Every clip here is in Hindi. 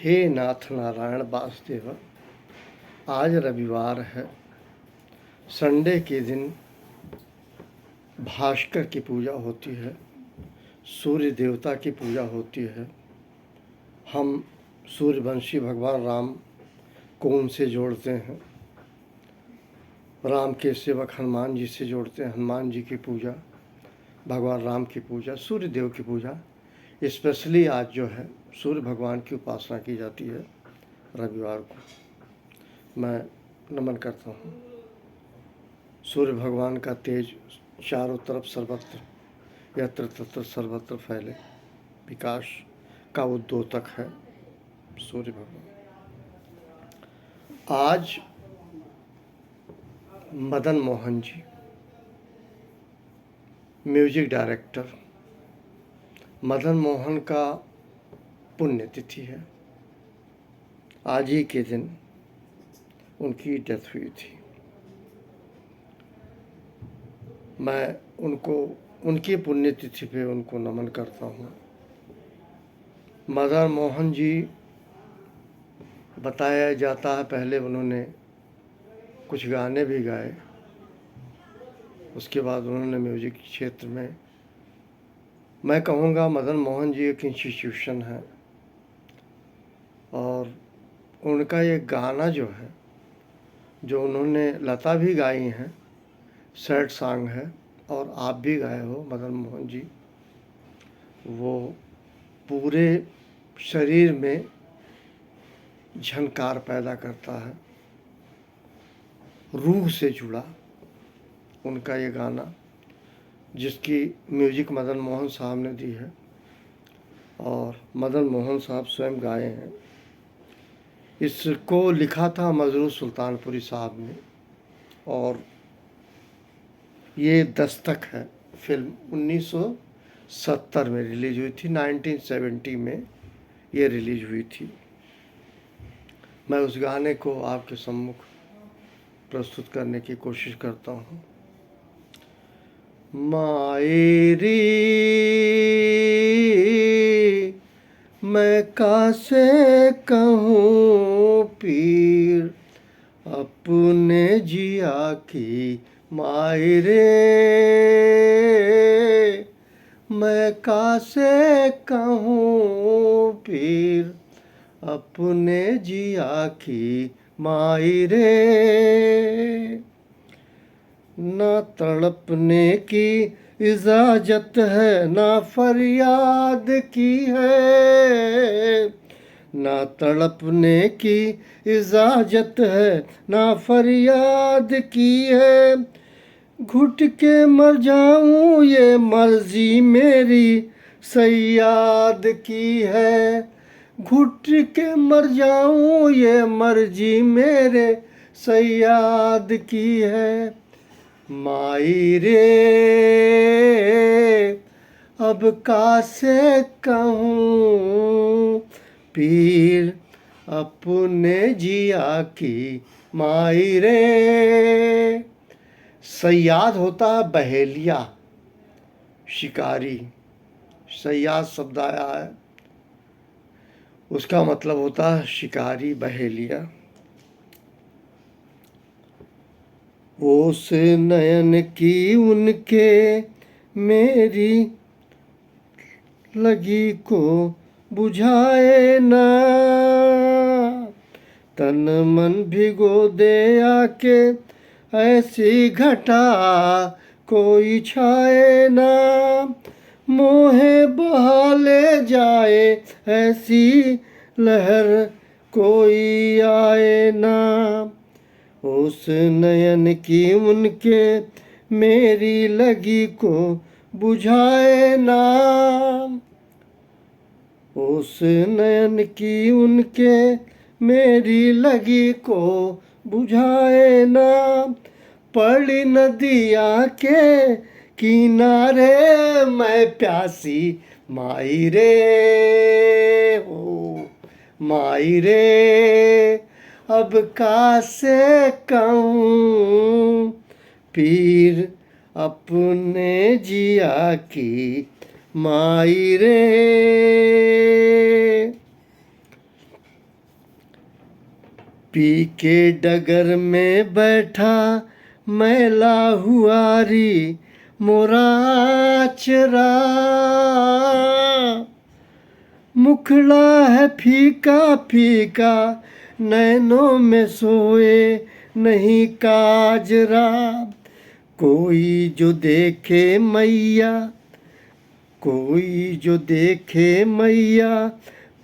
हे नाथ नारायण वासुदेव। आज रविवार है। संडे के दिन भास्कर की पूजा होती है, सूर्य देवता की पूजा होती है। हम सूर्यवंशी भगवान राम को उनसे जोड़ते हैं, राम के सेवक हनुमान जी से जोड़ते हैं। हनुमान जी की पूजा, भगवान राम की पूजा, सूर्य देव की पूजा। स्पेशली आज जो है सूर्य भगवान की उपासना की जाती है रविवार को। मैं नमन करता हूँ। सूर्य भगवान का तेज चारों तरफ सर्वत्र, यत्र तत्र सर्वत्र फैले, विकास का उद्योतक है सूर्य भगवान। आज मदन मोहन जी, म्यूजिक डायरेक्टर, मदन मोहन का पुण्यतिथि है। आज ही के दिन उनकी डेथ हुई थी। मैं उनको, उनकी पुण्यतिथि पे उनको नमन करता हूँ। मदन मोहन जी, बताया जाता है पहले उन्होंने कुछ गाने भी गाए, उसके बाद उन्होंने म्यूजिक क्षेत्र में, मैं कहूँगा मदन मोहन जी एक इंस्टीट्यूशन है। और उनका ये गाना जो है, जो उन्होंने लता भी गाई हैं, सैड सॉन्ग है, और आप भी गाए हो मदन मोहन जी, वो पूरे शरीर में झनकार पैदा करता है, रूह से जुड़ा उनका ये गाना, जिसकी म्यूजिक मदन मोहन साहब ने दी है और मदन मोहन साहब स्वयं गाए हैं। इसको लिखा था मजरूर सुल्तानपुरी साहब ने, और ये दस्तक है। फिल्म 1970 में रिलीज हुई थी, 1970 में ये रिलीज हुई थी। मैं उस गाने को आपके सम्मुख प्रस्तुत करने की कोशिश करता हूँ। मायरी मैं कासे कहूँ पीर अपने जिया की, मायरे मैं कासे कहूँ पीर अपने जिया की, मायरे ना तड़पने की इजाजत है, ना फरियाद की है, ना तड़पने की इजाजत है, ना फरियाद की है। घुट के मर जाऊं ये मर्जी मेरी सयाद की है, घुट के मर जाऊं ये मर्जी मेरे सयाद की है। माई रे अब कासे कहूँ पीर अपने जिया की, माई रे। सयाद होता है बहेलिया, शिकारी। सयाद शब्द आया है, उसका मतलब होता है शिकारी, बहेलिया। ओस नयन की उनके मेरी लगी को बुझाए ना, तन मन भिगो दे आके ऐसी घटा कोई छाए ना, मोहे बहा ले जाए ऐसी लहर कोई आए ना। उस नयन की उनके मेरी लगी को बुझाए ना, उस नयन की उनके मेरी लगी को बुझाए ना। पड़ी नदिया के किनारे मैं प्यासी, माई रे हो, माई रे अब कासे कहूँ पीर अपने जिया की, माई रे। पी के डगर में बैठा मैला हुआरी मोरा चरा, मुखड़ा है फीका फीका नैनों में सोए नहीं काजरा, कोई जो देखे मैया, कोई जो देखे मैया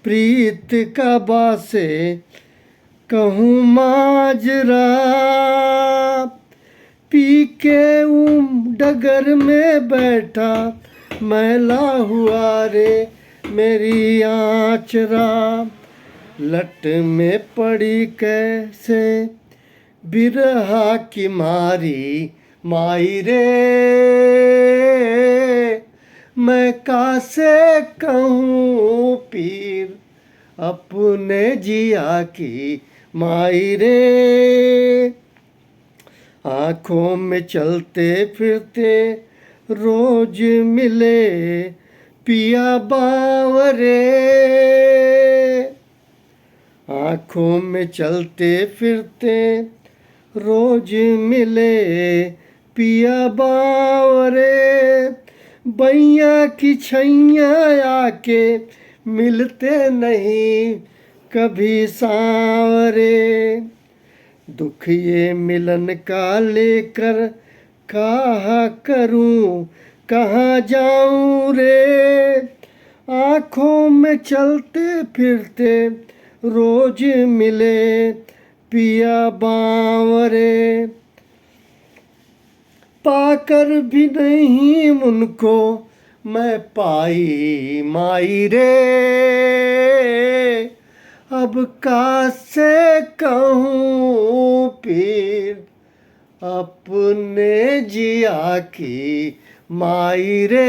प्रीत का बासे कहूँ माजरा, पी के डगर में बैठा मैला हुआ रे मेरी आँचरा, लट में पड़ी कैसे बिरहा की मारी माई रे, मैं कासे कहूँ पीर अपने जिया की माई रे, आँखों में चलते फिरते रोज मिले पिया बावरे, आँखों में चलते फिरते रोज मिले पिया बावरे, बैया की छैया आके मिलते नहीं कभी सांवरे, दुख ये मिलन का लेकर कहा करूं कहाँ जाऊं रे, आँखों में चलते फिरते रोज मिले पिया बावरे, पाकर भी नहीं उनको मैं पाई माई रे, अब कासे कहूँ पीर अपने जिया की माई रे,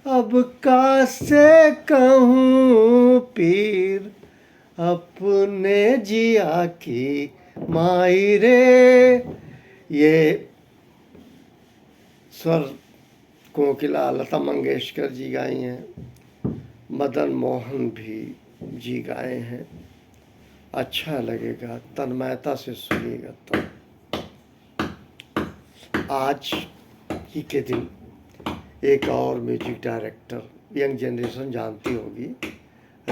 अब कासे कहूँ पीर अपने जिया की माई रे। ये स्वर कोकिला लता मंगेशकर जी गाई हैं, मदन मोहन भी जी गाए हैं। अच्छा लगेगा, तन्मयता से सुनिएगा तो। आज ही के दिन एक और म्यूजिक डायरेक्टर, यंग जनरेशन जानती होगी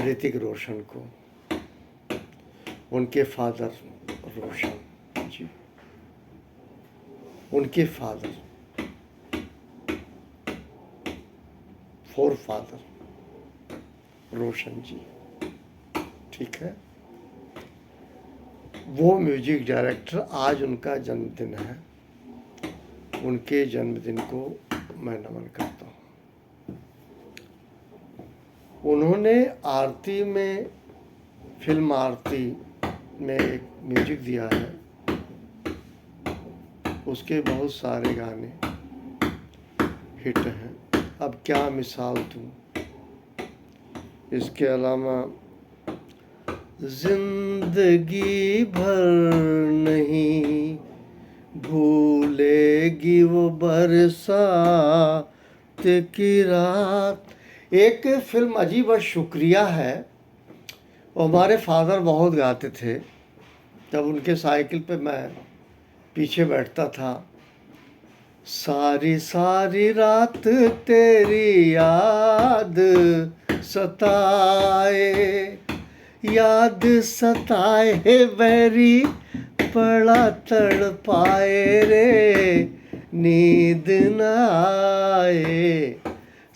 ऋतिक रोशन को, उनके फादर रोशन जी, उनके फादर फोर फादर रोशन जी, ठीक है। वो म्यूजिक डायरेक्टर, आज उनका जन्मदिन है, उनके जन्मदिन को मैं नमन करता हूँ। उन्होंने आरती में, फिल्म आरती में एक म्यूजिक दिया है, उसके बहुत सारे गाने हिट हैं। अब क्या मिसाल दूँ, इसके अलावा जिंदगी भर नहीं भूलेगी वो बरसात की रात। एक फिल्म अजीब और शुक्रिया है, वो हमारे फादर बहुत गाते थे। जब उनके साइकिल पे मैं पीछे बैठता था, सारी सारी रात तेरी याद सताए, याद सताए बैरी पड़ा तड़पाए रे, नींद न आए,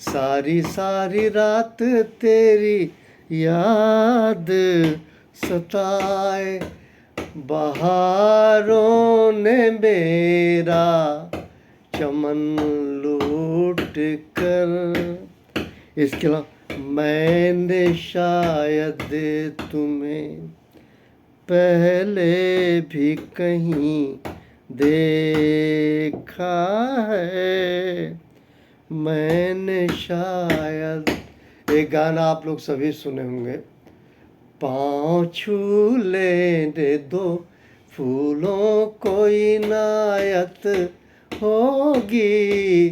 सारी सारी रात तेरी याद सताए, बहारों ने मेरा चमन लूट कर। इसके अलावा मैंने शायद तुम्हें पहले भी कहीं देखा है, मैंने शायद, एक गाना आप लोग सभी सुने होंगे, पाँव छू लेने दो फूलों को इनायत होगी,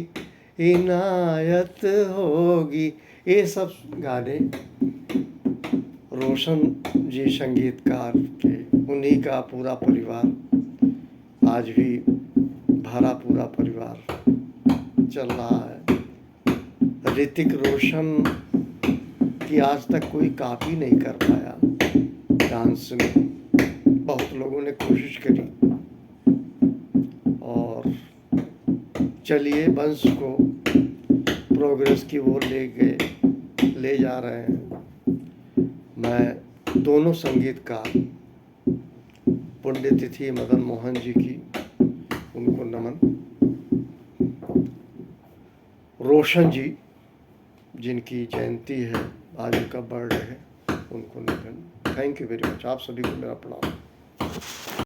इनायत होगी। ये सब गाने रोशन जी संगीतकार के, उन्हीं का पूरा परिवार आज भी भरा पूरा परिवार चल रहा है। ऋतिक रोशन की आज तक कोई कॉपी नहीं कर पाया डांस में। बहुत लोगों ने कोशिश करी और चलिए वंश को प्रोग्रेस की ओर ले जा रहे हैं। मैं दोनों संगीतकार पुण्यतिथि मदन मोहन जी की, उनको नमन। रोशन जी जिनकी जयंती है, आज उनका बर्थडे है, उनको निधन। Thank you very much. आप सभी को मेरा प्रणाम।